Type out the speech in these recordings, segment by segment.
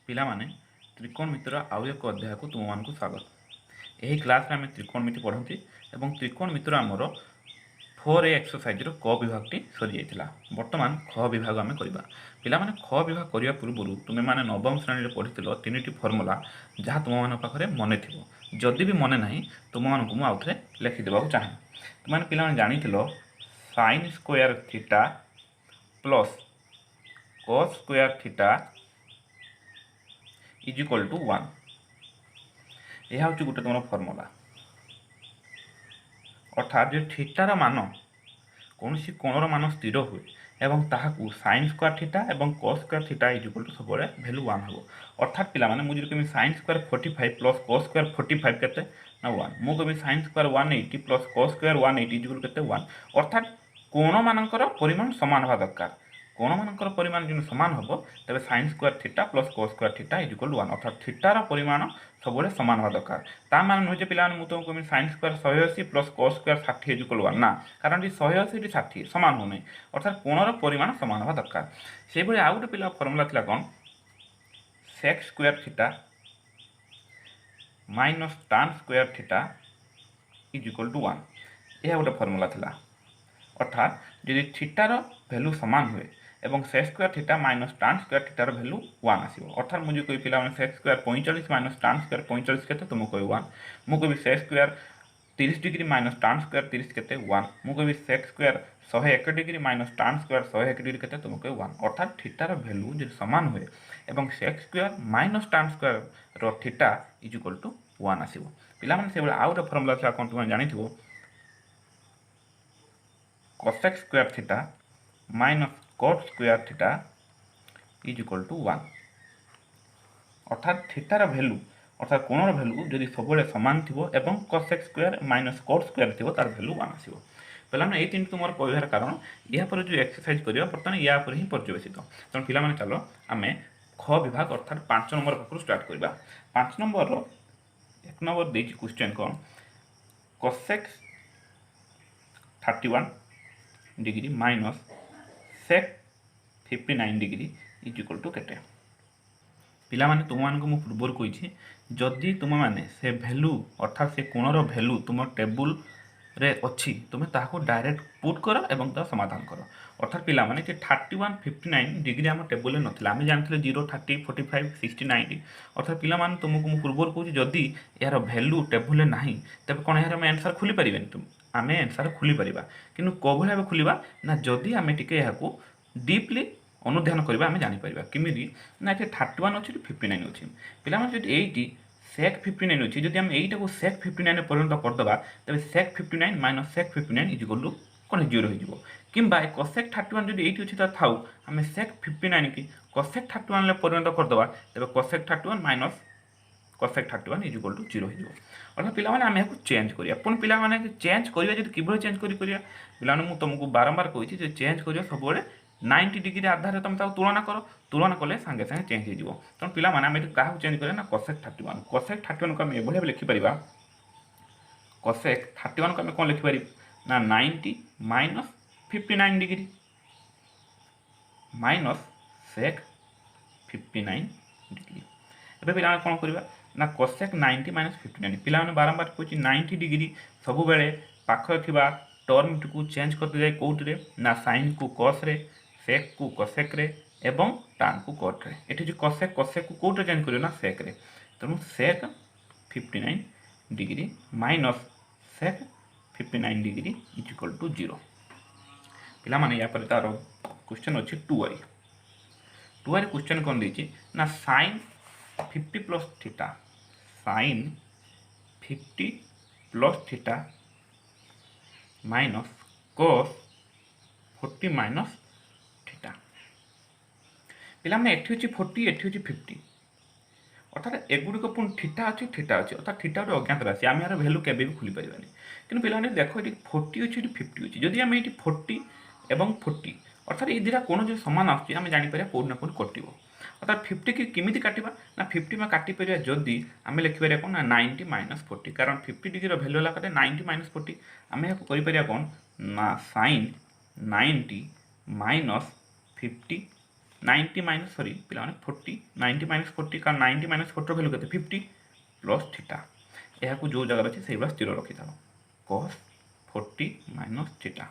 ପିଲାମାନେ ତ୍ରିକୋଣମିତିର ଆଉ ଏକ ଅଧ୍ୟାୟକୁ ତୁମମାନଙ୍କୁ ସ୍ୱାଗତ। ଏହି କ୍ଲାସ୍ରେ ଆମେ ତ୍ରିକୋଣମିତି ପଢ଼ନ୍ତି ଏବଂ ତ୍ରିକୋଣମିତିର ଆମର 4A ଏକ୍ସରସାଇଜ୍ର କ ବିଭାଗଟି ସରିଯାଇଥିଲା। ବର୍ତ୍ତମାନ ଖ ବିଭାଗ ଆମେ କରିବା। ପିଲାମାନେ ଖ ବିଭାଗ କରିବା ପୂର୍ବରୁ ତୁମେମାନେ ନବମ ଶ୍ରେଣୀରେ ପଢ଼ିଥିଲ 3ଟି ଫର୍ମୁଲା, ଯାହା ତୁମମାନଙ୍କ ପାଖରେ ମନେ ଥିବ। ଯଦି ବି ମନେ ନାହିଁ ତୁମମାନଙ୍କୁ ମୁଁ ଆଉଥରେ ଲେଖିଦେବାକୁ ଚାହେଁ। ତୁମମାନେ ପିଲାମାନେ ଜାଣିଥିଲ sine square theta plus cos square theta is equal to 1। यह हूँ गोटे तुम फर्मूला, अर्थात जो थीटार मान कौन सी कोणर मान स्थिर हुए एवं ताहाकू साइन स्क्वायर थीटा और cos square theta is equal to सब भैल्यू 1 हम। अर्थात पिला माने मुझे कमी sine square 45 plus cos square 45 केते ना 1। मु कमी sine square 180 plus cos square 180 is equal केते 1। अर्थात कोण मानकर परिमाण समान होगा दरकार। कोण मानकर परिमाण जो समान हम तेज sine square theta plus cos square theta is equal to 1। अर्थात थीटार परिमाण सब समान होगा दरकार। ता मान नुहे पिला तुमको कमी sine square 180 plus cos square 60 is equal 1 ना, कारण ये 180 60 समान होने, अर्थात कोणर परिमाण समान होगा दरकार। से भाई आउ गोटे पिला फर्मूला थिला कौन, sec square theta minus tan square theta is equal to 1। यह गोटे फर्मूला थिला। अर्थात यदि थीटार भैल्यू सामान हुए एवं sec square theta minus tan square थीटार भैल्यू 1 आसो। अर्थात मुझे कोई पिला sec square 45 minus tan square 45 के तुमको कोई 1। मु कभी सेक square 30 degree minus tan square 30 के 1। मु कभी सेक स्क्वायर 101 degree minus tan square 101 degree के तुमको 1। अर्थात थीटार भैल्यू जो सामान हुए एवं sec square minus tan square रो थीटा इज इक्वल टू 1 आसो। पिला से आउ गोटे फर्मूला था कौन तुम जानी cosec square theta minus cot square theta is equal to 1। अर्थात थीटार भैल्यू अर्थात कोणर भैल्यू जदि सब सामान थी एवं cosec square minus cot square थी तार भैल्यू 1 आसो। पे ये तीन तुम कहार कारण यापर जो एक्सरसाइज करवा बर्तमान या ही पर्यवेसित। तेणु पिला चलो आम ख विभाग अर्थात 5 नंबर पाखु स्टार्ट करवा। 5 नंबर 1 नंबर दे क्वेश्चन कौन, cosec 31 degree minus sec 59 degree is equal to केटे। पिला माने तुम मान को पूर्व कही जदि तुम माने से भैल्यू अर्थात से कोणर भैल्यू तुम टेबुल रे अच्छी तुम्हें ताको डायरेक्ट पुट कर एवं तार समाधान कर। अर्थात पिला माने कि 31 59 डिग्री आम टेबुल नाला आम जानते 0 30 45 60 90। अर्थात पिला माने तुमको मुझे पूर्व कहूँ जदि यार भैल्यू टेबुल ना तेज कौन यार आंसर खोली पारे तुम आम आंसर खोली पार कि कौ भाव खोलवा ना जदि आम टे डीपली अनुध्यान करवा आम जापर किमी ना ये 31 अच्छी 59 अच्छी। पिला ये सेक 59 अच्छी जब आम यहीटा को सेक 59 पर्यंत करदे तेज sec 59 minus sec 59 is equal to कौन 0 हो कि cosec 31 जब ये अच्छी था आम सेक 59 की cosec 31 पर्यंत करदे तेज cosec 31 माइनस cosec 31 इज इक्वल टू 0 हो। अर्थात पिला आम यहाँ चेंज करिया पुणी पिला चेंज करिया जब किभली चेंज करिया पिला तुमको बारंबार कही चेंज करिया सब 90 डिग्री आधार तुम तुलना कर, तुलना कले सांगे सांगे चेंज हो। तेणु पिला क्या चेंज करें ना cosec 31। cosec 31 को आम एभली लिखिपर cosec 31 को आम कौन लिखिपर ना 90 minus 59 degree minus sec 59 degree. एबे पिला कौन करवा ना cosec 90 माइनस 59। पिला बारंबार कही 90 डिग्री सब बेले पाखरे थिबा टर्म को चेंज करते जाए कौटे ना साइन को कस रे, सेक को cosec रे एवं टान को कट रे। ये जो cosec cosec को कौटे चेंज कर ना सेक रे। तेणु sec 59 degree minus sec 59 degree is equal to 0। पिला माने या पर तार क्वेश्चन अच्छे 2i। 2i क्वेश्चन कौन देछि ना साइन 50 प्लस थीटा साइन 50 plus theta minus cos 40 minus theta. पिला माने एठी अछि 40 एठी अछि 50। अर्थात एगुड़ी को पुणी थीटा अच्छी अर्थात थीटा गोटे अज्ञात राशि आम यार भैल्यू केवे भी खोली पारानी। कि पिला देख ये 40 अच्छी 50 अच्छी जदि आम ये 40 एवं 40 अर्थात ये दुटा कौन जो सामान आम जापर कौट ना कौट कटो। अर्थात 50 की किमिति काटिबा ना 50 में काटिपर जदि आम लिखिपर कौन ना 90 माइनस 40, कारण 50 डिग्री भैल्यू है कटे 90 माइनस 40। आम यहाँ कर कौन ना साइन 90 माइनस 50 90 माइनस सॉरी पिला 40 90 माइनस 40 कारण 90 माइनस 40 भैल्यू के 50 प्लस थीटा यह जो जगह अच्छे से स्थिर रखी था cos 40 माइनस थीटा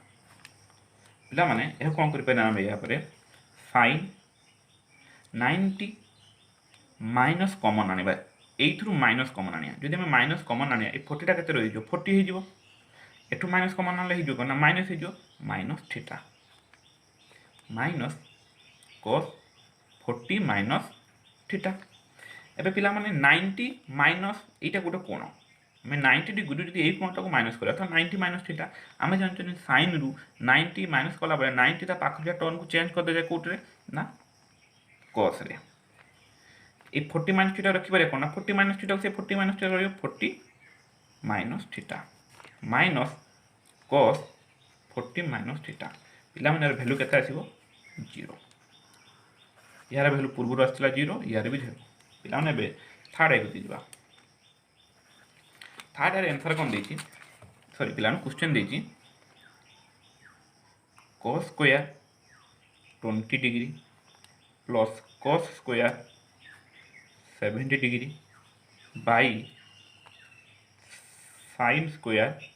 पिला माने यह कौन करें आम यहाँ sin 90 माइनस कमन आने यू माइनस कमन आने जब आम माइनस कमन आने 40टा के रही 40 हो एठू माइनस कमन आने ना माइनस हो minus theta minus cos 40 minus theta एबे पिला माने 90 माइनस एटा गोटे कोण मैं 90 डिग्री जब यही कोणटा को माइनस करा तो 90 माइनस थीटा आम जानते साइन रु 90 माइनस कला बेले 90 ता पाखरिया टर्न को चेंज कर दे जाए कोटरे ना cos रे ए 40 माइनस थीटा रखि पारे कोन ना 40 माइनस थीटा से 40 माइनस थीटा रहियो 40 minus theta minus cos 40 minus theta पिला माने वैल्यू केते आसीबो 0 यार वैल्यू पूर्व आसला 0 यार भी 0 पिला माने बे थर्ड आइकति दिबा थर्ड आर आंसर कोन देछि सॉरी पिला क्वेश्चन देछि cos square 20 degree plus cos square 70 degree by sin square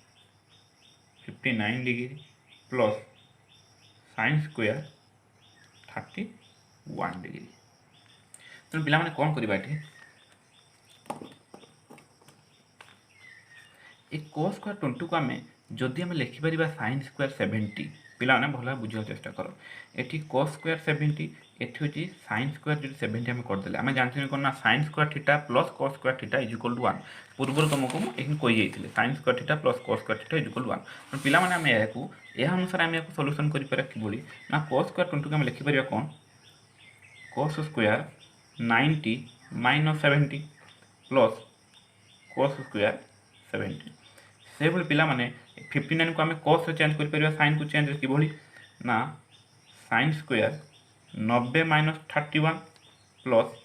59 degree plus sin square 31 degree तो पिला माने कोन करबा एठी एक cos स्क्वायर 20 को आम जदि आम लिखिपर sin स्क्वायर 70 पिला माने भल बुझा चेष्टा कर एठी cos स्क्वायर 70 एठी होची sin स्क्वायर जो 70 आम करदेले आम जानते कौन ना sin square theta plus cos square theta is equal to 1 पूर्व तुमको मुझे कही जाइए sin square theta plus cos square theta is equal to 1 तो पिला माने आम यह अनुसार आम या सॉल्यूशन करिपर किबोली ना cos स्क्वायर 20 को आम लिखिपर कौन cos square 90 minus 70 plus cos square 70 से भाई पिला माने 59 को आम cos से चेंज कर sin को चेंज कि ना sin square 90 minus 31 plus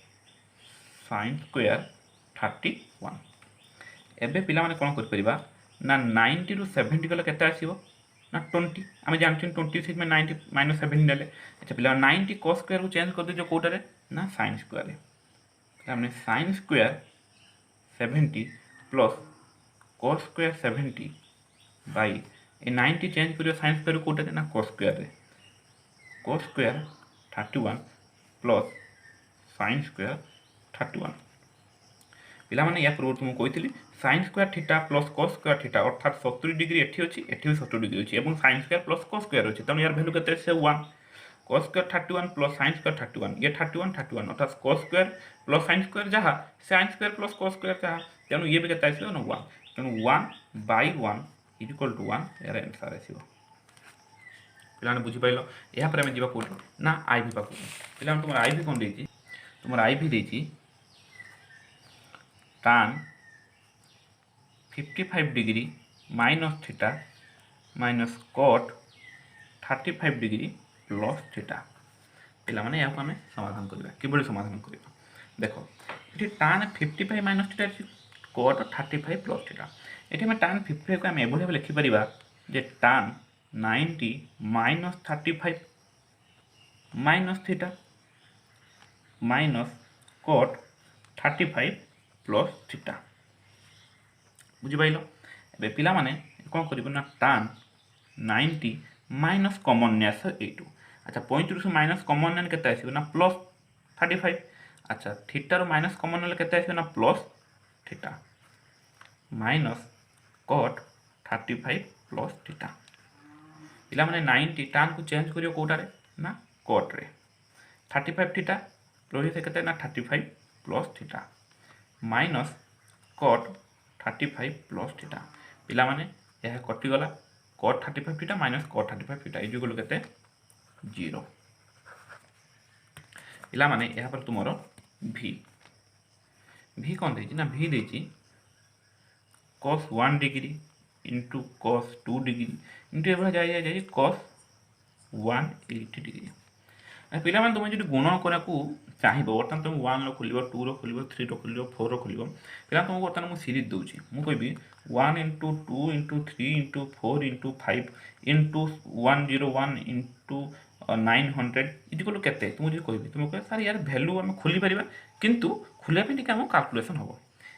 sin square 31 एबे पिला माने कोन कर परिबा ना 90 रु 70 गले केते आसीबो ना 20 आम जानछन 20 से में 90 माइनस 70 देले अच्छा पिला 90 cos स्क्वायर को चेंज कर दे जो कोटारे ना sin स्क्वायर रे हमने sin square 70 plus cos square 70 by A 90 change करियो sin स्क्वायर कोटा ना cos स्क्वायर रे cos square 31 plus sin square 31 पिला माने या पूर्व तुमको कहितली sin square theta plus cos square theta अर्थात 70 डिग्री एठी अछि एठी भी 70 डिग्री अछि एवं sin square plus cos square अछि तनो यार वैल्यू केते से 1 cos square 31 plus sin square 31 ये 31 31 अर्थात cos square plus sin square जहा sin square plus cos square जहा तनो ये भी केते आइसो ना 1 तनो 1 बाय 1 इज इक्वल टू 1 यार आंसर आसीबो पिलाने बुझी पाइलो या पर हम जीवा कोड ना आईवी पाको पिला तुम आईवी कोन देछि तुम आईवी देछि tan 55 degree minus theta minus cot 35 degree plus theta पिला माने या हमें समाधान करबा किबोली समाधान करबा देखो इठी tan 55 minus theta cot 35 plus theta इठी में tan 55 को हम एबोले लिखि परिबा जे tan 90 minus 35 minus theta minus cot 35 plus theta बुझी पाइल ए पिला माने कौन करिबो ना tan 90 माइनस कॉमन ने आस एटू अच्छा 35 माइनस कॉमन ने केते आसीबो ना प्लस 35 अच्छा थीटा रो माइनस कॉमन ने केते आसीबो ना plus theta minus cot 35 plus theta पिला माने 90 tan को चेंज करियो कोटा रे ना cot रे 35 थीटा रोहि से केते ना 35 plus theta minus cot 35 plus theta पिला माने यह कटि गला cot 35 theta minus cot 35 theta is equal केते 0 पिला माने यह पर तुमरो v कोन देछि ना v देछि cos 1 degree into cos 2 degree into एबा जाय cos 180 डिग्री पिला माने तुम जो गुण करा को चाहिबो बर्तन तुम 1 रो खोलिबो 2 रो खोलिबो 3 रो खोलिबो 4 रो खोलिबो पिला तुमको बर्तन मु सीरीज दोछि मु कहबी 1 into 2 into 3 into 4 into 5 into 101 into 900 equal केते तुमको जो कहबी तुम कह सर यार भैल्यू आम खोली पार किंतु खोलिया टी आम काल्कुलेसन हम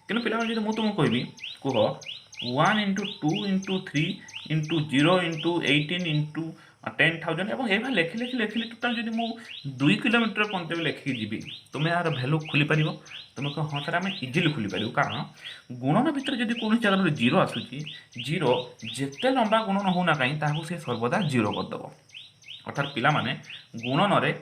कि पिला जो मुझे कहबी कह 1 into 2 into 3 into 0 into 18 into 10,000 और ये लेखि लेखि लेखिली टोटाल जब मुझे 2 किलोमीटर पर्यटन लेखिकी जी तुम्हें यार भैल्यू खोली पार तुम कह हाँ सर आम इजिली खोली पार कारण गुणन भितर जब कौन जगह जीरो आसूची जीरो जिते लंबा गुणन होना कहीं से सर्वदा जीरो करदेव अर्थात पिला माने गुणन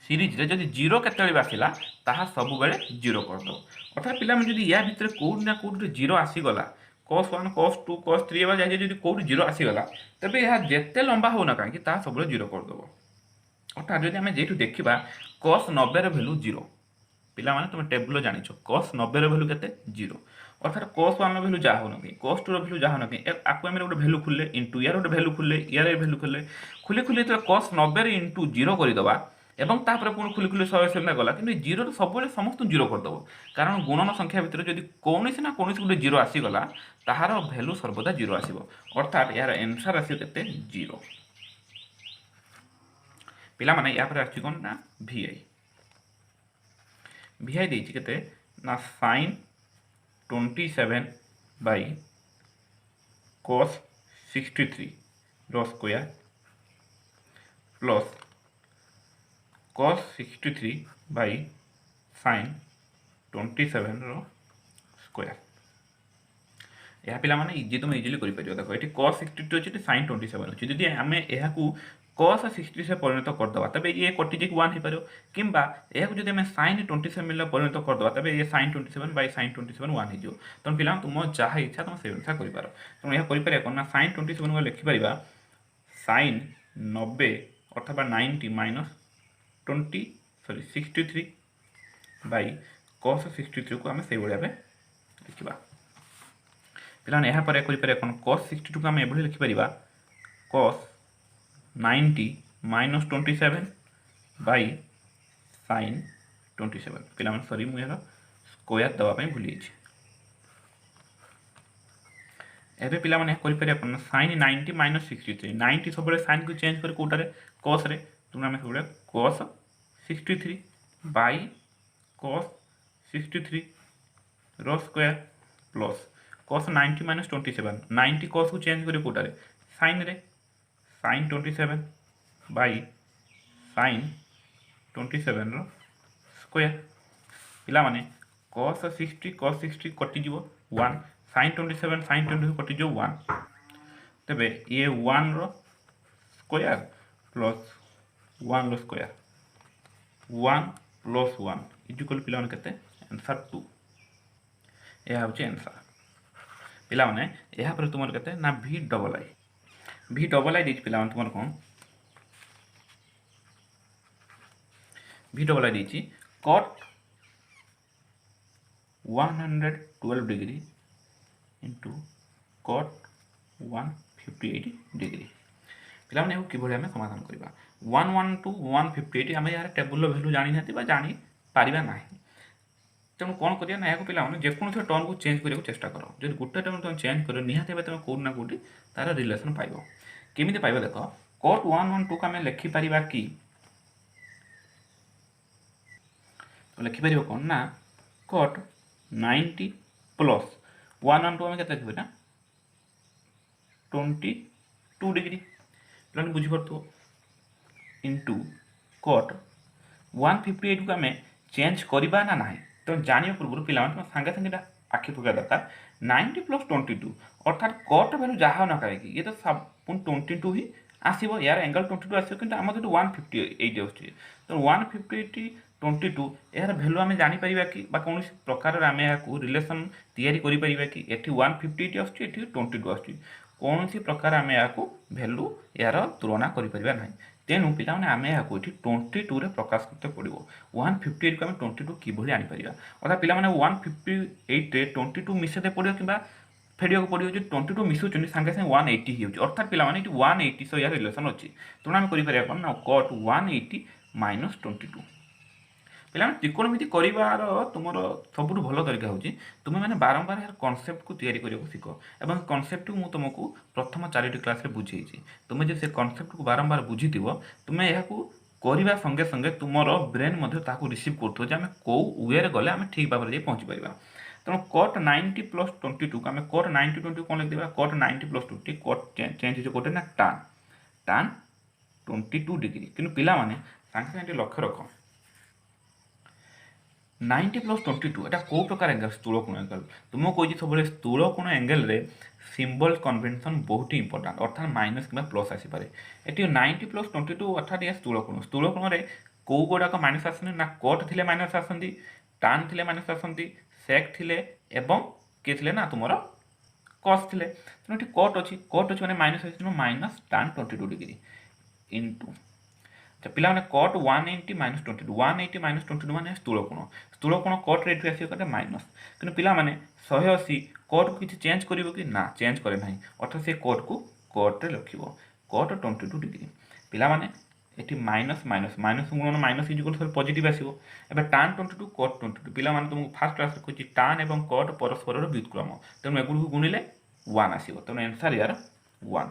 सीरीज रे जदि जीरो केतबेले आसिला ताहा सब बेले जीरो करदेव अर्थात पिला जदि या भितर कौट ना Kaut zero आसीगला cos 1 cos 2 cos 3 एवं जाए जब कौट जीरो आसीगला तेज यह जिते लंबा होना कहीं सब जीरो करदेव अर्थात जब आम जेठू देखा cos 90 भैल्यू जीरो पिला माने तुम टेबुल जान cos 90 भैल्यू के जीरो अर्थात cos 1 भैल्यू जहाँ होना कहीं cos 2 भैल्यू जहाँ होना कहीं आपको आम गोटे भैल्यू खोले इंटू यार गोटे भैल्यू खोले यार भैल्यू खोले खुली खुली जो cos 90 इंटू जीरो करदे एवं तापर पुणी खुली खुली 100 गला कि जीरो सब समस्त जीरो करदेव कारण गुणन संख्या भितर जब कौन ना कौन गोटे जीरो आसीगला ताहार भैल्यू सर्वदा जीरो आसो अर्थात यार एनसर आसो के जीरो पिला माने या पर आछि कोन ना VI VI देछि केते ना sin 27 by cos 63 row square plus cos 63 by sin 27 row square यह पिला माने इजी तुम इजिली कर पार देखो ये cos 62 अच्छी sin 27 अच्छी जदि आम यह cos 60 से परिणत करदे तेज ये कटि जाकि 1 हो पार कि यह जब आम sin 27 परिणत करदे तेज ये sin 27 बाय sin 27 1 हो तेणु पिला तुम जहाँ इच्छा तुम से अनुसार कर तेणु यह कर कौन sin 27 को लिखिपर sin 90 अथवा 90 माइनस 63 बाय cos 63 को आम से भाया लिखा पिला यहाँ पर कौन cos 62 को आम एभली लिखिपर cos 90 माइनस 27 बाय sin 27 पिला सॉरी मुझे स्क्वायर दवाई भूली एबे पिला माने करि अपन sin 90 माइनस 63 90 सब sin को चेंज कर कोटारे cos रे तुम आम सब cos 63 by cos 63 row square plus cos 90 minus 27 90 cos को चेंज कर कोटारे sin रे sin 27 by sin 27 row square पिला माने cos 60 कटि जीवो 1 sin 27 sin 27 कटि जो 1 तेबे ये 1 रो स्क्वायर प्लस 1 रो स्क्वायर 1 प्लस 1 इक्वल पिला माने केते आंसर 2 यह होचे आंसर पिला माने यहा पर तुमर केते ना V डबल आई दिस पिला माने तुमर कोन V डबल आई दिछि cot 112 degree into cot 158 degree पिला माने कि भले हमें समाधान करबा 112 158 हमें यार टेबुल वैल्यू जानि नथि बा जानि पारिबा नाही तेणु कौन करिया ना पिला जेको टर्न को चेंज करने चेष्टा कर जो गोटे टर्न तुम चेंज कर निहाती भाई तुम कौट ना कौटी तार रिलेसन पाइब केमी पाइब देख cot 112 को आम लिखिपर कि लिखिपर कौन ना cot 90 प्लस 112 आम के ना 22 डिग्री पे बुझीपु इंटू cot 158 को आम चेंज करवा ना ना तो जाना पूर्व पिला सागे सागे आखि पका दरकार 90 प्लस 22 अर्थात cot वैल्यू जहाँ ना कहीं ये तो सब 22 ही आसो यार एंगल 22 आसो कि आम जो 158 आसूँ तो 158 22 यार भैल्यू आम जापर कि कौन प्रकार आम यहाँ रिलेसन तैयारी करें कि ये 158 आसूँ 22 आसूँ कौन प्रकार आम यहाँ भैल्यू यार तुलना करें तेणु पिला आम यहाँ 22 रे प्रकाश करते पड़ो 158 को आम 22 किभली आनीपर अर्थात पिला 158 रे 22 मिसेते पड़ो कि फेड़िया पड़ो जो 22 मिसुच्च सागे सागे 180 हो अर्थात पिला 180 सह यार रिलेसन अच्छी तेणु आम कर cot 180 माइनस 22 ପିଲାମାନେ ତ୍ରିକୋଣମିତି କରିବାର ତୁମର ସବୁଠୁ ଭଲ ତରିକା ହେଉଛି ତୁମେମାନେ ବାରମ୍ବାର ଏହାର କନସେପ୍ଟକୁ ତିଆରି କରିବାକୁ ଶିଖ ଏବଂ କନସେପ୍ଟକୁ ମୁଁ ତୁମକୁ ପ୍ରଥମ 4ଟି କ୍ଲାସ୍ରେ ବୁଝେଇଛି। ତୁମେ ଯଦି ସେ କନସେପ୍ଟକୁ ବାରମ୍ବାର ବୁଝିଥିବ ତୁମେ ଏହାକୁ କରିବା ସଙ୍ଗେ ସଙ୍ଗେ ତୁମର ବ୍ରେନ୍ ମଧ୍ୟ ତାହାକୁ ରିସିଭ୍ କରୁଥିବ ଯେ ଆମେ କେଉଁ ୱେରେ ଗଲେ ଆମେ ଠିକ୍ ଭାବରେ ଯାଇ ପହଞ୍ଚିପାରିବା। ତେଣୁ cot 90 + 22 ଆମେ cot 90 22 କ'ଣ ଲେଖିଦେବା cot 90 + 20 cot ଚେଞ୍ଜ ହେଇଯିବ କୋଉଟେ ନା tan 22 डिग्री। କିନ୍ତୁ ପିଲାମାନେ ସାଙ୍ଗେ ସାଙ୍ଗେ ଟିକେ ଲକ୍ଷ୍ୟ ରଖ 90 + 22 এটা କେଉଁ ପ୍ରକାର ଏଙ୍ଗେଲ ସ୍ଥୂଳକୋଣ ଏଙ୍ଗେଲ ତୁମକୁ କହିଛି ସବୁବେଳେ ସ୍ଥୂଳକୋଣ ଏଙ୍ଗେଲରେ ସିମ୍ବଲ କନଭେନସନ୍ ବହୁତ ଇମ୍ପୋର୍ଟାଣ୍ଟ ଅର୍ଥାତ୍ ମାଇନସ୍ କିମ୍ବା ପ୍ଲସ୍ ଆସିପାରେ। ଏଠି 90 + 22 ଅର୍ଥାତ୍ ଏହା ସ୍ଥୂଳକୋଣରେ କେଉଁ ଗୁଡ଼ାକ ମାଇନସ୍ ଆସନ୍ତି ନା କଟ୍ ଥିଲେ ମାଇନସ୍ ଆସନ୍ତି, ଟାନ୍ ଥିଲେ ମାଇନସ୍ ଆସନ୍ତି, ସେକ୍ ଥିଲେ ଏବଂ କିଏ ଥିଲେ ନା ତୁମର କସ୍ ଥିଲେ। ତେଣୁ ଏଠି କଟ୍ ଅଛି ମାନେ ମାଇନସ୍ ଆସିଯିବ ମାଇନସ୍ ଟାନ୍ 22 डिग्री इनटू पिलाने cot 180 - 22 180 - 22 माने स्थूलकोण cot रे एठी आसी कते माइनस किंतु पिला माने 180 cot को किछि चेंज करिवो कि ना चेंज करे नाही अर्थात से cot को cot रे लखिवो cot 22 डिग्री। पिला माने एठी माइनस गुणन माइनस इज इक्वल पॉजिटिव आसीबो। एबे tan 22 cot 22 पिला माने तुमको फर्स्ट क्लास रे कहछि tan एवं cot परस्पर रो व्युत्क्रम तेनु एगुड को गुणिले 1 आसीबो तेनु आंसर यार 1।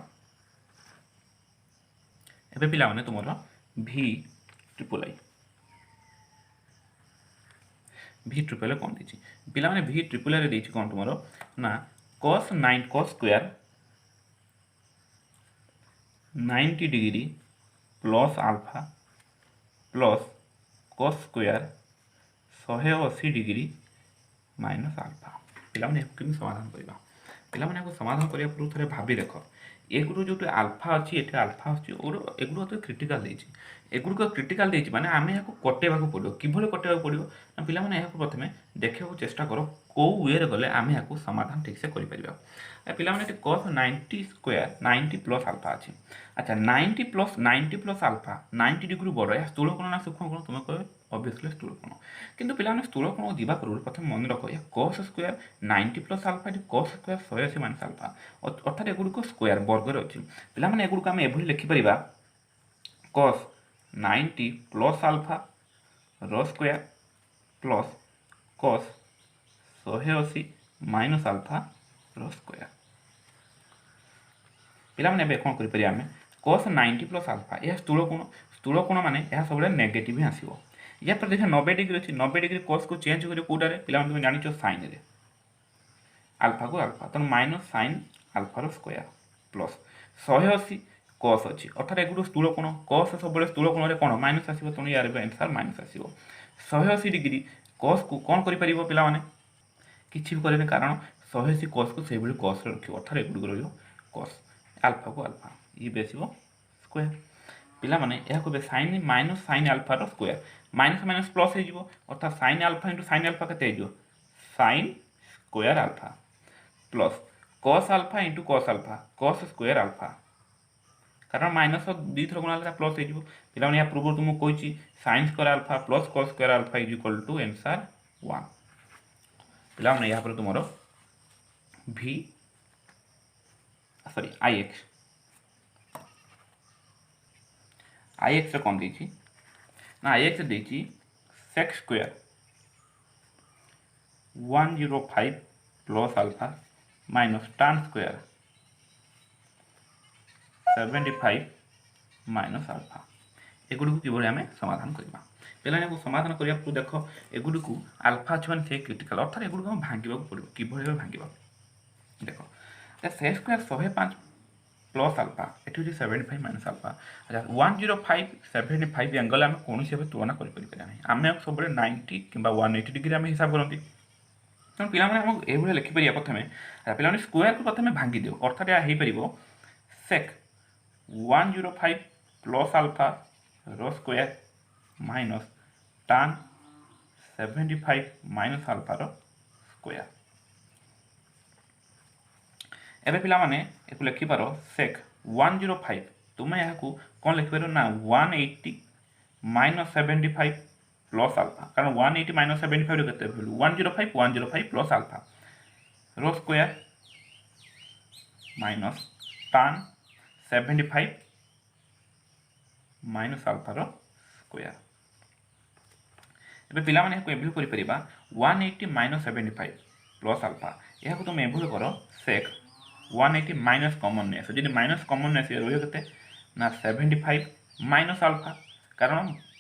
एबे पिला माने तुमरो V ट्रिपल आई कौन दीची पिला माने V ट्रिपल आई रे दीची कौन तुमरो ना cos square 90 degree plus alpha plus cos square 180 degree minus alpha. पिला माने केमि समाधान करबा पिला माने को समाधान करिया पूर्व थरे भाबी देखो एगुरो जो अल्फा अच्छी एठी अल्फा अच्छी और एगुरो तो क्रिटिकल देछि एगुरो को क्रिटिकल देछि माने आमे याको कटेबा को पड़ियो किभले कटेबा को पड़ियो ना पिला माने याको प्रथमे देखियो चेष्टा करो को वे रे गले आमे याको समाधान ठीक से करि परिबा। पिला माने cos 90 स्क्वायर 90 प्लस अल्फा अछि। अच्छा 90 प्लस अल्फा 90 डिग्री बड़ या स्थूलकोण ना सूक्ष्मकोण तुम कह ऑब्वियसली स्थूलकोण किंतु पिला माने स्थूलकोण दिबा पूर्व प्रथम मन रखो या cos square 90 plus alpha cos square 180 minus alpha अर्थात एगुड को स्क्वायर वर्ग रे अछि। पिला माने एगुड को हम एभली लिखि परिबा cos 90 plus alpha whole square plus cos 180 minus alpha whole square. पिला माने बे कोन करि परिया हमें cos 90 प्लस अल्फा यह स्थूलकोण माने यह सब नेगेटिव ही आसीबो। या पर देखा 90 डिग्री अछि 90 डिग्री cos को चेंज करियो कोडा रे पिला माने तुम जानि छ sin रे अल्फा को अल्फा तो minus sin alpha whole square plus 180 cos अछि अर्थात एगुड स्थूलकोण cos सब स्थूलकोण रे कोन माइनस आसीबो तनु यार बे आंसर माइनस आसीबो। 180 डिग्री cos को कोन करि परिबो पिला माने किछि भी करेने कारण 180 cos को सेहि भली cos रे रखियो अर्थात एगुड को रहियो cos अल्फा को अल्फा ई बेसिबो स्क्वायर। पिला माने यह को बे sin minus sin alpha whole square minus minus plus हे जिवो अर्थात sin अल्फा * sin अल्फा कते हे जिवो sin square alpha plus cos alpha * cos square alpha कारण माइनस दी थर गुणा ले प्लस हे जिवो। पिला माने या पूर्व तुम Koichi sin square alpha plus cos square alpha = answer 1। पिला माने या पर तुमरो ix रे कोन देछि ना ix देछि sec square 105 plus alpha minus tan square 75 minus alpha एगुड को किबळे हमें समाधान करबा। पिलाने को समाधान करिया पु देखो एगुड को अल्फा छ माने से क्रिटिकल अर्थात एगुड को हम भांगिबा को पड़िबो किबळे भांगिबा देखो sec स्क्वायर 105 प्लस अल्फा एठी 75 माइनस अल्फा। अच्छा 105 75 एंगल हम कोनोसी भाबे तुलना करि परिबा नाही आमे सब 90 किबा 180 डिग्री हम हिसाब करंती तो पिला माने हम एभले लिखि परिया प्रथमे पिला माने स्क्वायर को प्रथमे भांगी दियो अर्थात या हेइ परिबो sec 105 plus alpha whole square minus tan 75 minus alpha whole square. एबे पिला माने एकु लिखि पारो sec 105 तुमे यहा को कोन लिखि पारो ना 180 माइनस 75 प्लस अल्फा कारण 180 माइनस 75 रे कते value 105 plus alpha whole square minus tan 75 minus alpha whole square. ଏବେ ପିଲାମାନେ ଏହାକୁ ଏଭ୍ୟୁ କରିପାରିବା 180 ମାଇନସ୍ 75 ପ୍ଲସ୍ ଆଲଫା। ଏହାକୁ ତୁମେ ଏଭ୍ୟୁ କର ସେକ୍ 180 ମାଇନସ୍ କମନ୍ ନେଇ ଆସ। ଯଦି ମାଇନସ୍ କମନ୍ ନେଇ ଆସିବ ରହିବ କେତେ ନା 75 ମାଇନସ୍ ଆଲଫା। କାରଣ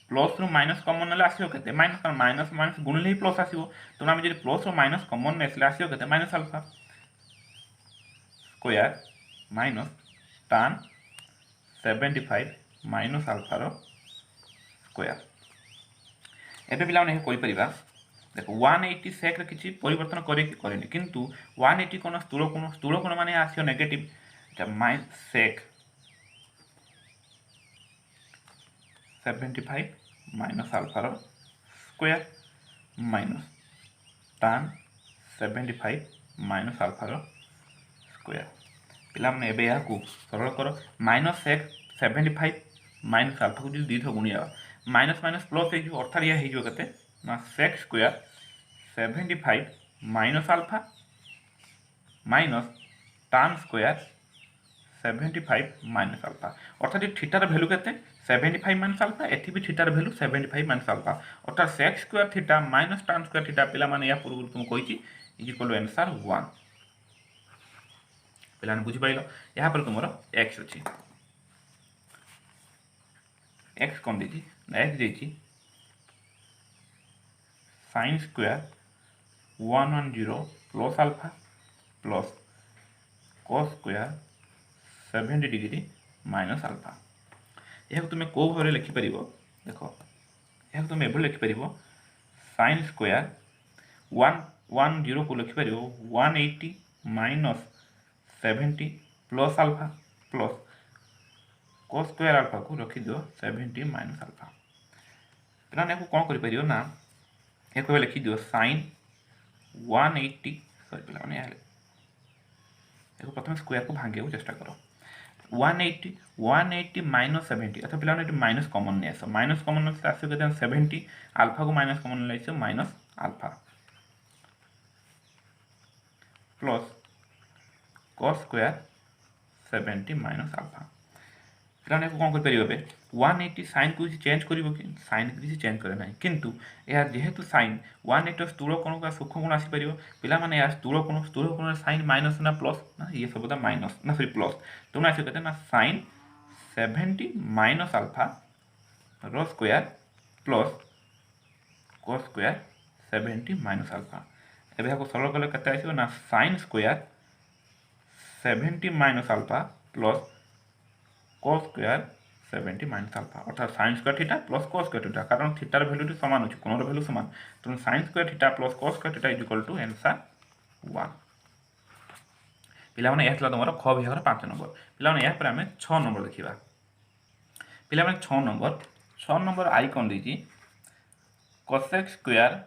ପ୍ଲସ୍ରୁ ମାଇନସ୍ କମନ୍ ନେଲେ ଆସିବ କେତେ ମାଇନସ୍, କାରଣ ମାଇନସ୍ ମାଇନସ୍ ଗୁଣିଲେ ହିଁ ପ୍ଲସ୍ ଆସିବ। ତେଣୁ ଆମେ ଯଦି ପ୍ଲସ୍ରୁ ମାଇନସ୍ କମନ୍ ନେଇ ଆସିଲେ ଆସିବ କେତେ minus alpha square minus tan 75 minus ଆଲଫାର ସ୍କୋୟାର। ଏବେ ପିଲାମାନେ ଏହା କରିପାରିବା। ଦେଖ 180 ସେକ୍ରେ କିଛି ପରିବର୍ତ୍ତନ କରେ କି କରେନି, କିନ୍ତୁ 180 କ'ଣ ସ୍ଥୂଳ କୋଣ ମାନେ ଆସିବ ନେଗେଟିଭ୍। এটা ସେକ୍ 75 ମାଇନସ୍ ଆଲଫାର ସ୍କୋୟାର ମାଇନସ୍ ଟାନ୍ 75 ମାଇନସ୍ ଆଲଫାର ସ୍କୋୟାର। ପିଲାମାନେ ଏବେ ଏହାକୁ ସରଳ କର। ମାଇନସ୍ ସେକ୍ 75 ମାଇନସ୍ ଆଲଫାକୁ ଯଦି ଦୁଇଥର ଗୁଣିବା ମାଇନସ୍ ମାଇନସ୍ ପ୍ଲସ୍ ହେଇଯିବ, ଅର୍ଥାତ୍ ଏହା ହେଇଯିବ କେତେ ନା ସେକ୍ ସ୍କୋୟାର 75 ମାଇନସ୍ ଆଲଫା minus tan square 75 minus alpha. ଅର୍ଥାତ୍ ଏ থিটাର ଭ୍ୟାଲୁ କେତେ 75 ମାଇନସ୍ ଆଲଫା, ଏଠି ବି থিটাର ଭ୍ୟାଲୁ 75 ମାଇନସ୍ ଆଲଫା। ଅର୍ଥାତ୍ sec square theta minus tan square theta. ପିଲାମାନେ ଏହା ପୂର୍ବରୁ ତୁମକୁ କହିଛି ଇଜ୍ ଇକ୍ୱାଲ୍ ଟୁ ଆନ୍ସର୍ 1। ପିଲାମାନେ ବୁଝିପାରିଲ। ଏହାପରେ ତୁମର ଏକ୍ସ ଅଛି। एक्स कौन देती एक्स देती sine square 110 plus alpha plus cos square 70 degree minus alpha. यह तुम्हें कौ भाव लिखिपर देख यह तुम एभली लिखिपर साइन स्क्वायर 110 को लिखिपर 180 minus 70 plus alpha plus cos square alpha को रखी दियो 70 माइनस आल्फा। पिलाने को कौन करि परियो ना एक लिखि दियो sin 180 सॉरी पिलाने यार एक प्रथम स्क्वायर को भांगे को चेष्टा करो 180 माइनस 70 अथवा पिलाने एटी माइनस कॉमन ने आसो माइनस कॉमन से आसो केते 70 आल्फा को माइनस कॉमन ले आसो minus alpha plus cos square 70 minus alpha. पिलाने को कौन कर परियो बे 180 साइन को चेंज करिवो कि साइन किसी चेंज करे ना, किंतु यार जेहेतु साइन 180 स्थूल कोण का सूक्ष्म कोण आसी परियो। पिला माने यार स्थूल कोण साइन माइनस ना प्लस ना ये सब दा माइनस ना सॉरी प्लस तुम आसी कहते ना sine 70 minus alpha whole square plus cos square 70 minus alpha. एबे हाको सरल कले कते आसीबो ना sine square 70 minus alpha plus cos square 70 minus alpha. अर्थात sin square theta plus cos square theta, कारण थीटार वैल्यू समान होची कोणर वैल्यू समान, तो sin square theta plus cos square theta is equal to answer 1। पिला माने एतला तमरो ख विभागर 5 नंबर। पिला माने या पर हमें 6 नंबर देखिबा। पिला माने 6 नंबर आई कोन देजी cosec square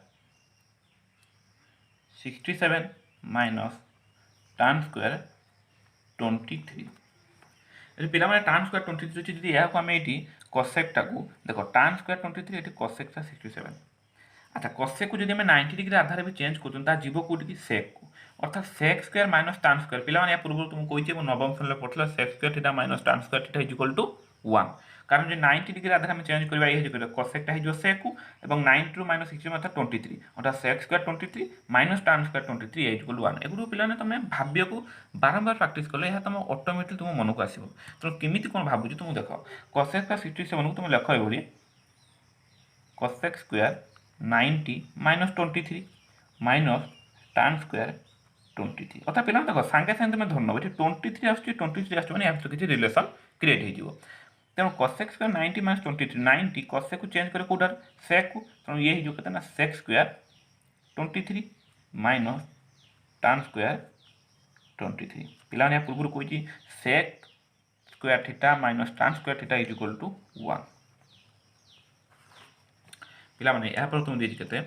67 minus tan square 23। पिला माने tan स्क्वायर 23 अछि जदि याको हमें एटी cosec टाको देखो tan स्क्वायर 23 एटी cosec ता 67। अच्छा cosec को जदि हमें 90 डिग्री आधार भी चेंज करतन ता जीवो कोटी की sec को, अर्थात sec square minus tan square. पिला माने या पूर्व तुम कहिचे मो नवम श्रेणी में पढला sec square theta minus tan square theta is equal to 1, कारण जे 90 डिग्री आधार हम चेंज करबा ये जे cosec ता हिजो sec को एवं 90 रु माइनस 60 मतलब 23, अर्थात sec square 23 minus tan square 23 is equal to 1। एगुरो पिला ने तमे भाबिया को बारंबार प्रैक्टिस करले यह तुम ऑटोमेटिक तुम मन को आसीबो। तो केमिति कोन भाबुची तुम देखो cosec का 67 को तुम लेखो एभली cosec square 90 minus 23 minus tan square 23। अर्थात पिला देखो सांगे सांगे तुम धरन एठी 23 आछी 23 आछी माने या किछि रिलेशन क्रिएट हे जिवो। तेणु cosec स्क्वायर 90 माइनस 23 90 cosec को चेंज करे कोडर sec को, तेणु ये जो कहते ना sec square 23 minus tan square 23। पिला ने पूर्व कोइची sec square theta minus tan square theta is equal to 1। पिला माने या पर तुम देछि केते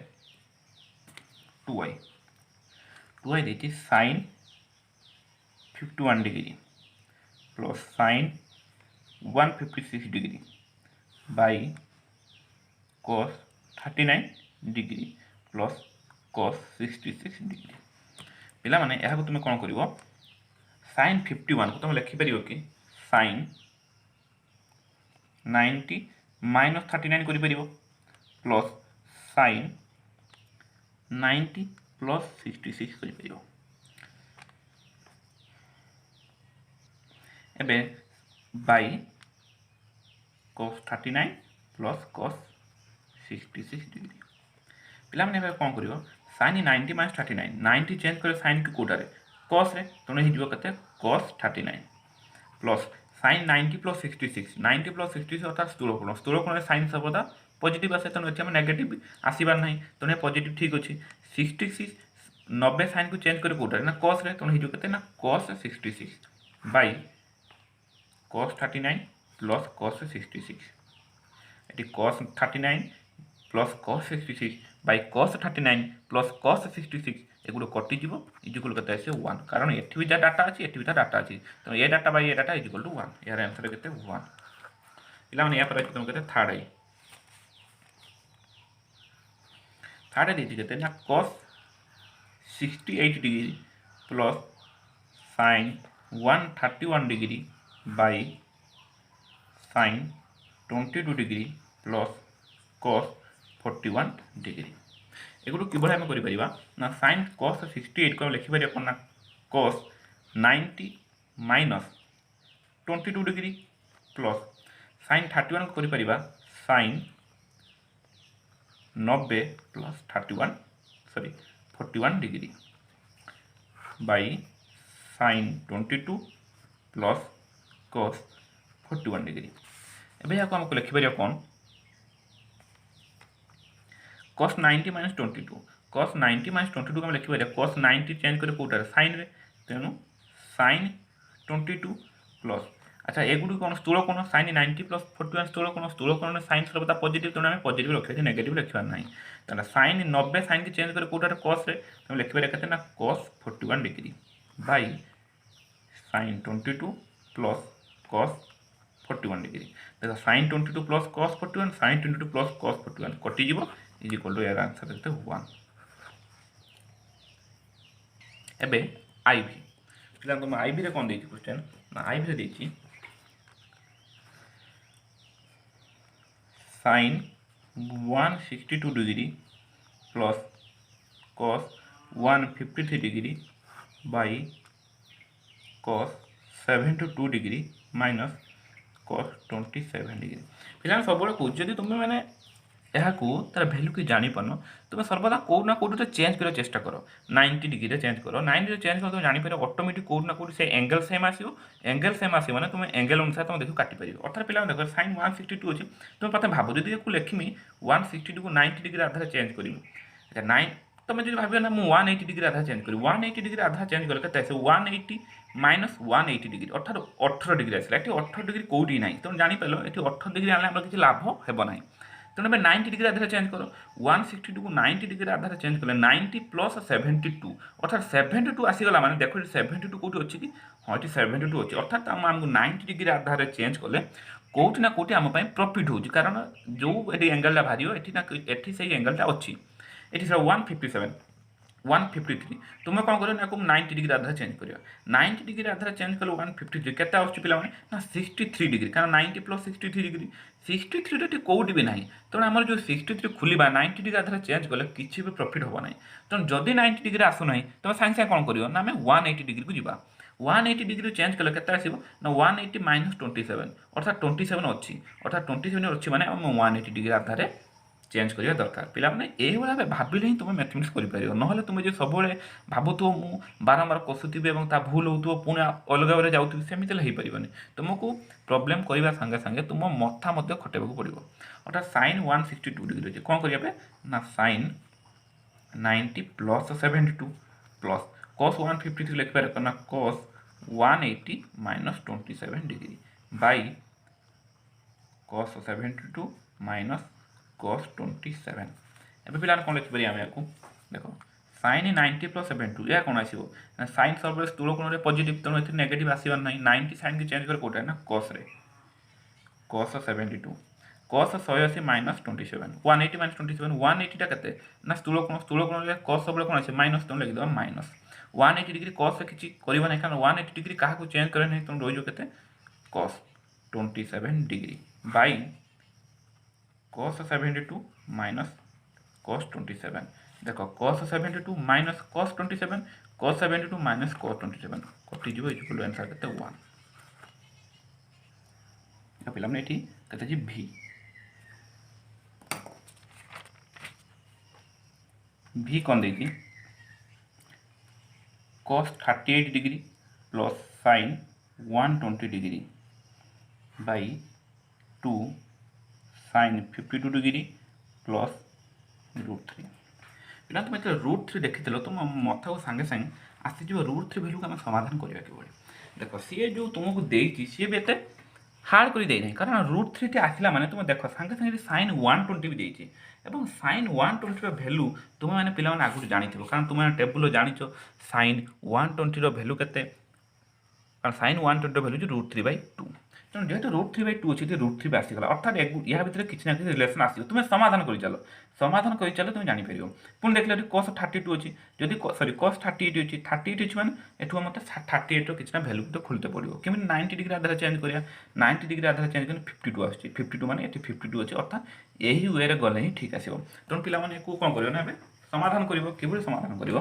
2y देछि sin 51 degree plus sin 156 degree by cos 39 degree plus cos 66 degree. पिला माने यह को तुम कौन करिवो sin 51 को तुम लिखि परियो कि sin 90 माइनस 39 करि परिवो प्लस sin 90 प्लस 66 कर एबे by cos 39 plus cos 66 degree पिला माने कौन करियो sin 90 माइनस 39 90 चेंज करे sin के कोटारे cos रे तने हिजो कते cos 39 plus sin 90 plus 66 90 plus 66 अर्थात स्थूल कोण sin सर्वदा पॉजिटिव आसे तने एथि हम नेगेटिव आसीबार नाही तने पॉजिटिव ठीक अछि 66 90 sin को चेंज करे कोटारे ना cos रे तने हिजो कते ना cos 66 by cos 39 plus cos 66 eighty cos 39 plus cos 66 by cos 39 plus cos 66 एगुलो कटि जीवो इक्वल कते आसे 1 कारण एठी भी डाटा अछि एठी भी डाटा अछि तो a data by a data equal to 1 यार आंसर केते 1 पिला माने या पर तुम केते थर्ड देती केते ना cos 68 degree plus sin 131 degree by sin 22 degree plus cos 41 degree एगुलो किभଳି ଆମେ କରିପାରିବା ନା sin cos 68 को लिखि परिया कोन ना cos 90 minus 22 degree plus sin 31 को करि परिबा sin 90 plus 41 degree by sin 22 plus cos 41 degree एबे याको हमको लिखि परिया कोन cos 90 माइनस 22 cos 90 माइनस 22 को हम लिखि परिया cos 90 चेंज करे कोटार sin रे तेनु sin 22 प्लस अच्छा एगुडी कोन स्थूल कोन sin 90 प्लस 41 स्थूल कोन sin सर्वदा पॉजिटिव तने हम पॉजिटिव रखे नेगेटिव रखिबा नाही तने sin 90 sin के चेंज करे कोटार cos रे हम लिखि परिया कते ना cos 41 degree by sin 22 plus cos 41 degree देखो sin 22 plus cos 41 sin 22 plus cos 41 कटि जीवो इज इक्वल टू यार आंसर देते 1 एबे आईवी पिला तुम आईवी रे कोन देछि क्वेश्चन ना आईवी रे देछि sin 162 degree plus cos 153 degree by cos 72 degree minus cos 27 degree पिला सब बळे को जदी तुम माने यहाँ को तार वैल्यू की जानी पान तुम सर्वदा कौट ना कौट चेंज कर चेष्टा कर 90 डिग्री चेंज कर 90 चेंज कर तुम जापर ऑटोमेटिक कौट ना कौट से एंगल सेम आसो एंगल सेम आस मैंने तुम एंगल अनुसार तुम देखो काटि पार अर्थात पिला देख sin 162 अच्छे तुम पता भाव जब को लिखमी 162 को 90 डिग्री आधार चेंज करी अच्छा 9 तुम जो भाव ना मुझे 180 डिग्री आधार चेंज करी 180 डिग्री आधार चेंज कले के 180 माइनस 180 डिग्री अर्थात 18 डिग्री आसला ये 18 डिग्री कौटी ना तुम जापर ये 18 डिग्री आने किसी लाभ हे ना तेणु 90 डिग्री आधार चेंज कर 162 को 90 डिग्री आधार चेंज कले 90 प्लस 72 अर्थात 72 आसीगला माने देखो 72 कौटी अच्छी कि हाँ ये 72 अच्छी अर्थात आमको 90 डिग्री आधार चेंज कले कौटी ना कौटी आम प्रॉफिट हो कारण जो ये एंगलटा बाहर ये से एंगलटा अच्छी ये 157 153 तुम कौन कर 90 डिग्री आधार चेंज कर 90 डिग्री आधार चेंज कल 153 केते आछी पिला माने ना 63 डिग्री कारण 90 प्लस 63 डिग्री 63 टी कौटी भी ना तेणु आम जो 63 खोलिबा 90 डिग्री आधार चेंज कले किसी भी प्रॉफिट होबा ना तेणु जदि 90 डिग्री आसु ना तुम साइंस कौन कर ना आम 180 डिग्री को जीवा 180 डिग्री चेंज कले केते आसीबो ना 180 माइनस 27 अर्थात 27 अच्छी अर्थात 27 अच्छी माने आम 180 डिग्री आधार चेंज करिया दरकार पिला माने एही भाबे भाबिले ही तुम मैथमेटिक्स करि परियो नहले तुम जे सबले भाबुतो मु बारंबार कसुथिबे एवं ता भूल होतो पुणे अलग भाबे जाउथिबे सेमिति हे परिबनी तुमको प्रॉब्लम करबा संगे संगे तुम मथा मध्ये खटेबा पड़िबो अर्थात sin 162 डिग्री जे कोन करिया पे ना sin 90 प्लस 72 प्लस cos 153 लिख पारे ना cos 180 minus 27 degree by cos 72 minus cos 27 एबे पिला कोन लिखि परिया हम याकू देखो sin 90 प्लस 72 या कोन आसीबो sin सब स्थूल कोन रे पॉजिटिव तनो एथि नेगेटिव आसीबा नै 90 sin के चेंज कर कोटा ना cos रे cos 72 cos 180 माइनस 27 180 माइनस 27 180 टा कते ना स्थूल कोन रे cos सब कोन आसी माइनस तनो लिखि दो माइनस 180 डिग्री cos से किछि करबा नै कारण 180 डिग्री काहा को चेंज करे नै तनो रोइजो कते cos 27 degree by cos 72 minus cos 27 देख cos 72 minus cos 27 cos 72 minus cos 27 कटि जीव इक्वल टू आंसर केते 1 या पिला माने एठी केते जी v v कोन देती cos 38 degree plus sin 120 degree by 2 sin 52 degree plus √3 पिला तुम जो √3 देखी तुम मत को सांगे सांगे आसीज √3 भैल्यू को आम समाधान करवा कि देख सी जो तुमको देती सी भी एत हार्ड कर देना कारण √3 आसला माने तुम देख सांगे सांगे sin 120 भी देती एवं sin 120 भैल्यू तुम मैंने पिला आगुरी जानी कारण तुम टेबुल जानी sin 120 भैल्यू के sin 120 भैल्यू √3/2 तेणु जेहतु √3/2 अच्छी √3 आसीगला अर्थात या भर किसी ना किसी रिलेसन आस तुम समाधान कर चल तुम जापर पुणी देख cos 32 अच्छी जदि सॉरी cos 38 अच्छी 38 अच्छी मैंने एठू मत 38 किसी भैल्यू तो खोलते पड़ो केमी 90 डिग्री आधार चेंज करा 90 डिग्री आधार चेंज कर 52 आस 52 मैंने 52 अच्छे अर्थात यही वे गले ही ठीक आसो तेणु पाने कौन कर समाधान कर समाधान कर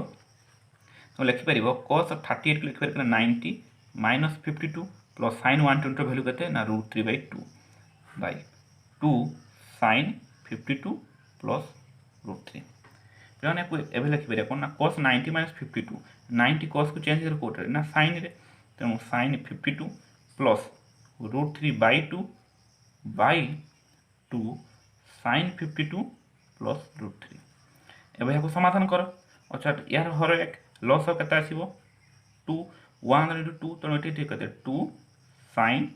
तुम लिखिपर cos 38 लिखिपर 90 minus 52 plus sin 120 value के √3/2 बाय 2 sin 52 प्लस √3 पे एवं लिखिपर कौन ना cos 90 माइनस 52 90 cos को चेंज कर कौटे ना sin रे तेणु sin 52 plus √3/2 by 2 sin 52 plus √3 एवं यहाँ समाधान कर अच्छा यार हर एक लस के आसो 2 1 × 2 तेणु ये ठीक है 2 sin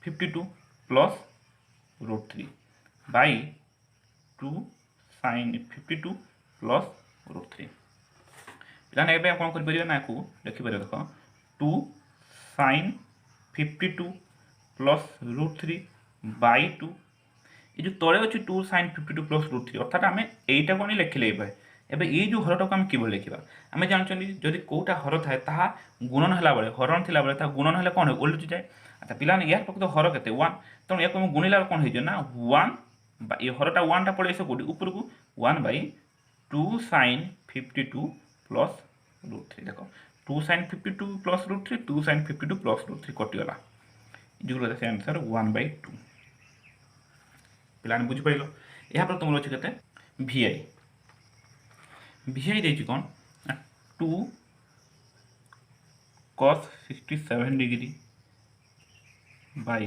52 plus √3 by 2 sin 52 plus √3 पाने ए कौन कर ना को लिखिपर देख 2 sin 52 प्लस √3 बाय 2 ये जो तले अच्छे 2 sin 52 प्लस √3 अर्थात आम यहीटा को लिखिले एवं ये जो हरटा को आम कि लिखा आम जानते जदि कौटा हर थाए ता गुणन है हरण थी गुणन है कौन ओल्टी जाए अच्छा पिला यार प्रकृत हर के 1 तेणु या गुणिला कौन हो 1 ये हरटा 1 टा पड़े आस कौटी ऊपर को 1/2 sin 52 प्लस √3 देख 2 sin 52 प्लस √3 2 sin 52 प्लस √3 कटिगला जो से आंसर 1/2 पाने बुझिपार यहाँ पर तुम अच्छे के VI देखिए कौन 2 cos 67 degree by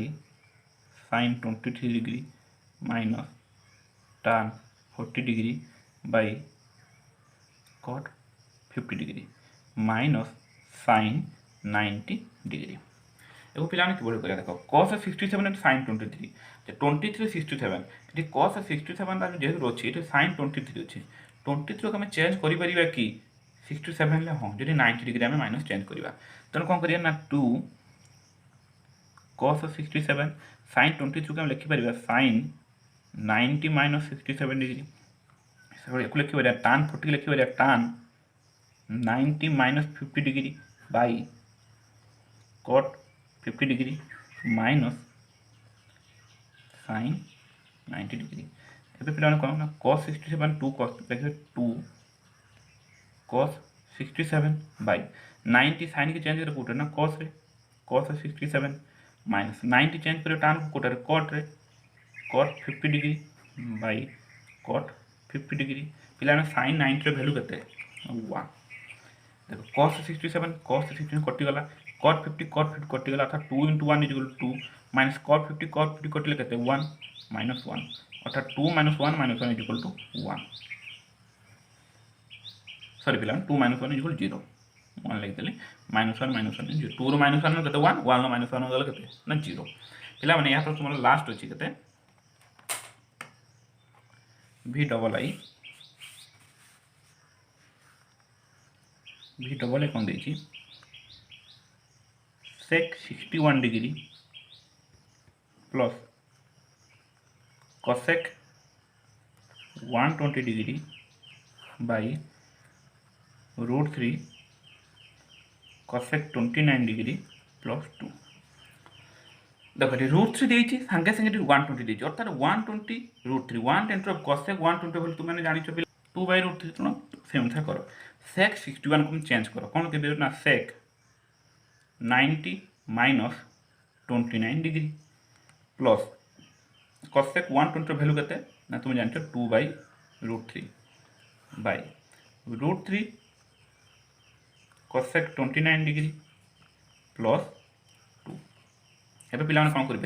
sin 23 degree minus tan 40 degree by cot 50 degree minus sin 90 degree एवं पिला कि देख cos 67 sin 23 23 67 ये cos 67 जेहतु अच्छी sin 23 अच्छी 23 को आम चेंज कर कि 67 हाँ जी 90 डिग्री आम माइनस चेंज करवा तेणु कौन करा 2 cos 67 sin 23 को आम लिखिपर sin 90 माइनस 67 डिग्री या लिखिपर tan 40 लिखिपर tan 90 minus 50 degree by cot 50 degree minus sin 90 degree एवं पे कौन ना cos 67 2 cos देखिए 2 cos 67 बाय 90 sin की चेंज कर कौटे ना cos रे cos 67 माइनस 90 चेंज कर tan को कौटे cot रे cot 50 degree by cot 50 degree पिला sin 90 वैल्यू के 1 देखो cos 67 कटिगला cot 50 कटिगला अर्थात 2 × 1 = 2 माइनस cot 50 कटिले के 1 माइनस 1 अर्थात 2 - 1 - 1 = 1 सॉरी पिला 2 - 1 = 0 1 लिखिदेली -1 - 1 0 2 रो -1 के 1 1 रो -1 गला के ना 0 पिला माने या पर तुम लास्ट अछि केते v डबल आई कौन देखिए sec 61 degree plus cosec 120 degree by √3 cosec 29 degree plus 2 देख ये √3 देती सागे सागे 120 देती अर्थात 120 √3 1/10 cosec 120 बोली तुमने जानिछ 2/√3 तुम से अनुसार कर sec 61 को चेंज कर कौन के ना sec 90 minus 29 degree plus cosec 120 value केते ना तुम जानिछ 2/√3 बाय √3 cosec 29 डिग्री प्लस 2 एबे पिला कौन कर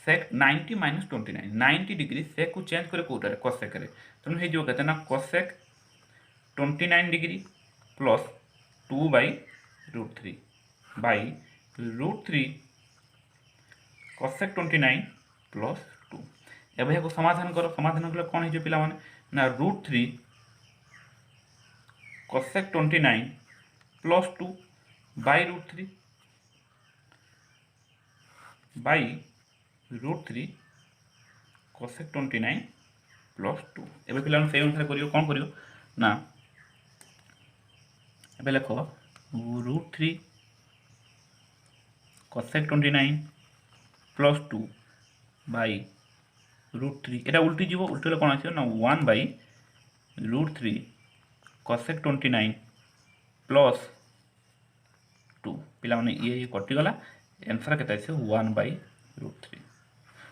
sec 90 माइनस 29 90 डिग्री sec को चेंज करे कोटारे cosec रे तेणु हे जो कहते ना cosec 29 degree plus 2/√3 by √3 cosec 29 plus 2 एबे को समाधान करो समाधान कले कौन हे पिला माने ना √3 cosec 29 plus 2 by √3 by √3 cosec 29 plus 2 एबे पिला से अनुसार करियो कौन करियो ना एबे लेखो √3 cosec 29 प्लस 2 बाय √3 एटा उल्टी जीवो उल्टी कोन आछियो ना 1 बाय √3 cosec 29 प्लस 2 पिला माने ये कटि गला आंसर केते आछे 1/√3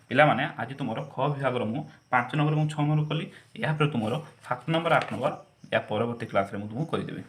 पिला माने आज तुमरो ख विभाग रो मु 5 नंबर मु 6 नंबर कली या पर तुमरो 7 नंबर 8 नंबर या परवर्ती क्लास रे मु तुमको कहि देबे।